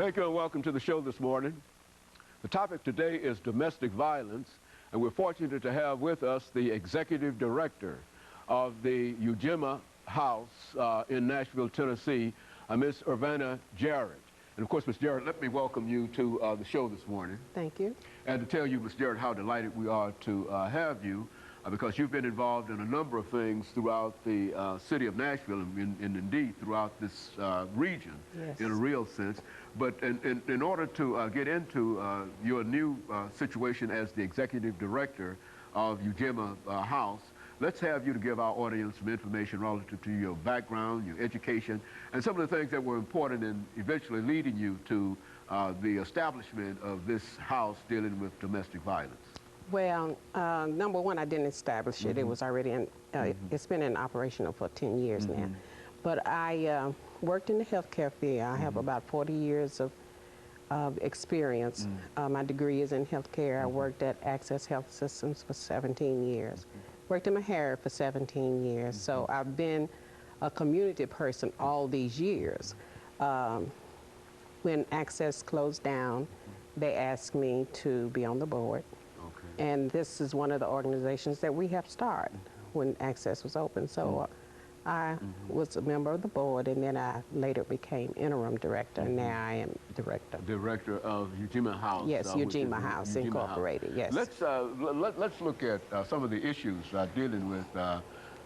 Thank you and welcome to the show this morning. The topic today is domestic violence, and we're fortunate to have with us the executive director of the EJarrett House in Nashville, Tennessee, Miss EJarrett. And of course, Miss Jarrett, let me welcome you to the show this morning. Thank you. And to tell you, Miss Jarrett, how delighted we are to have you because you've been involved in a number of things throughout the city of Nashville and indeed throughout this region, yes, in a real sense. But in order to get into your new situation as the executive director of EJarrett House, let's have you to give our audience some information relative to your background, your education, and some of the things that were important in eventually leading you to the establishment of this house dealing with domestic violence. Well, number one, I didn't establish it. It was already in, it's been in operation for 10 years now. But I worked in the healthcare field. I have about 40 years of experience. My degree is in healthcare. I worked at Access Health Systems for 17 years. Worked in Mahara for 17 years. So I've been a community person all these years. When Access closed down, they asked me to be on the board. And this is one of the organizations that we have started when Access was open. So I was a member of the board, and then I later became interim director, and now I am director. Director of EJarrett House. Yes, EJarrett House Incorporated, yes. Let's look at some of the issues dealing with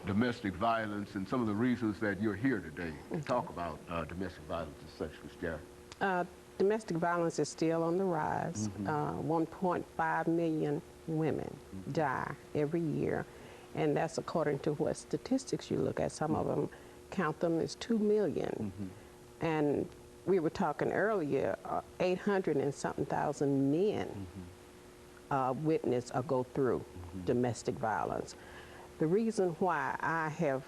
domestic violence and some of the reasons that you're here today to talk about domestic violence and such, Ms. Jarrett. Domestic violence is still on the rise. 1.5 million women die every year, and that's according to what statistics you look at. Some of them count them as 2 million. And we were talking earlier, 800 and something thousand men witness or go through domestic violence. The reason why I have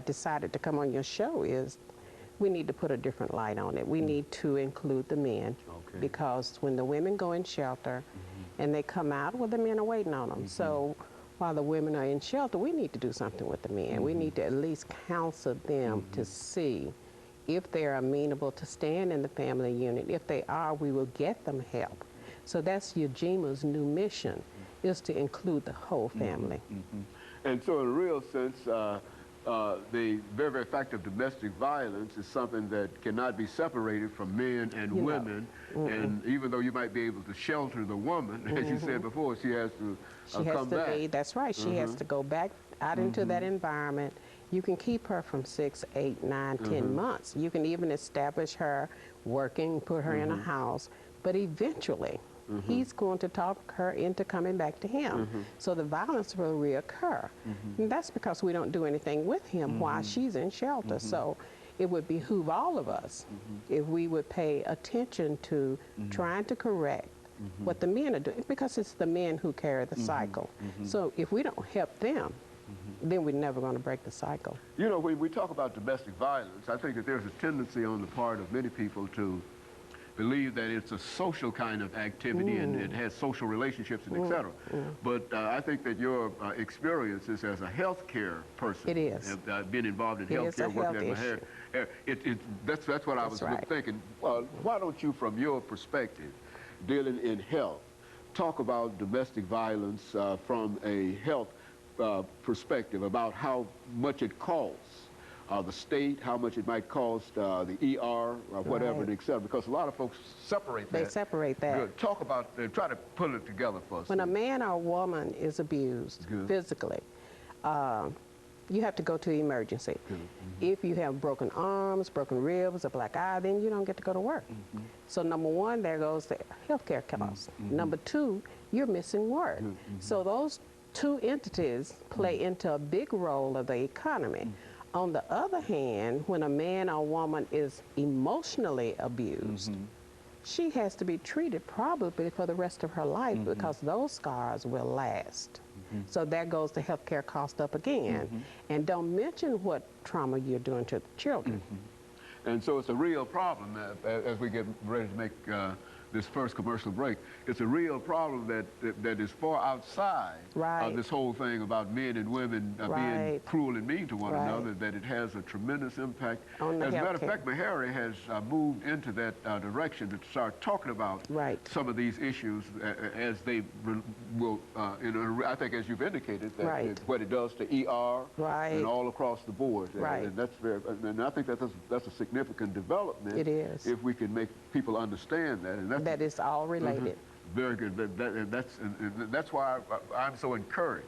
decided to come on your show is we need to put a different light on it. We need to include the men, because when the women go in shelter and they come out, well, the men are waiting on them. So while the women are in shelter, we need to do something with the men. We need to at least counsel them to see if they're amenable to stand in the family unit. If they are, we will get them help. So that's EJarrett's new mission, is to include the whole family. And so in a real sense, the very, very fact of domestic violence is something that cannot be separated from men and women. And even though you might be able to shelter the woman, as you said before, she has to come back. That's right. She has to go back out into that environment. You can keep her from 6, 8, 9, 10 months. You can even establish her working, put her in a house. But eventually, he's going to talk her into coming back to him. So the violence will reoccur. And that's because we don't do anything with him while she's in shelter. So it would behoove all of us if we would pay attention to trying to correct what the men are doing, because it's the men who carry the cycle. So if we don't help them, then we're never going to break the cycle. You know, when we talk about domestic violence, I think that there's a tendency on the part of many people to believe that it's a social kind of activity and it has social relationships and et cetera. But I think that your experiences as a healthcare person, it is, have been involved in healthcare, working as a that's what I was thinking. Why don't you, from your perspective, dealing in health, talk about domestic violence from a health perspective, about how much it costs the state, how much it might cost the ER, or whatever, and et cetera, because a lot of folks separate that. They separate that. Good. Talk about, try to pull it together for us. When a man or a woman is abused physically, you have to go to emergency. If you have broken arms, broken ribs, a black eye, then you don't get to go to work. So number one, there goes the healthcare costs. Number two, you're missing work. So those two entities play into a big role of the economy. On the other hand, when a man or woman is emotionally abused, she has to be treated probably for the rest of her life because those scars will last. So there goes the healthcare cost up again. And don't mention what trauma you're doing to the children. And so it's a real problem as we get ready to make this first commercial break, it's a real problem that is far outside of this whole thing about men and women being cruel and mean to one another, that it has a tremendous impact. On the As a matter of fact, Meharry has moved into that direction to start talking about some of these issues as they will, I think as you've indicated, that what it does to ER and all across the board. And that's and I think that's a significant development. It is. If we can make people understand that. And that it's all related. Very good. That's why I'm so encouraged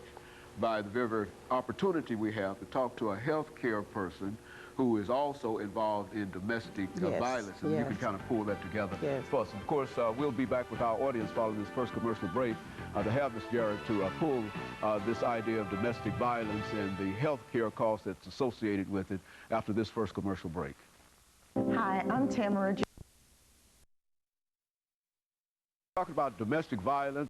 by the very opportunity we have to talk to a healthcare person who is also involved in domestic violence, and you can kind of pull that together for us. Of course, we'll be back with our audience following this first commercial break to have Ms. Jarrett to pull this idea of domestic violence and the health care cost that's associated with it after this first commercial break. Hi, I'm Tamara. Talking about domestic violence.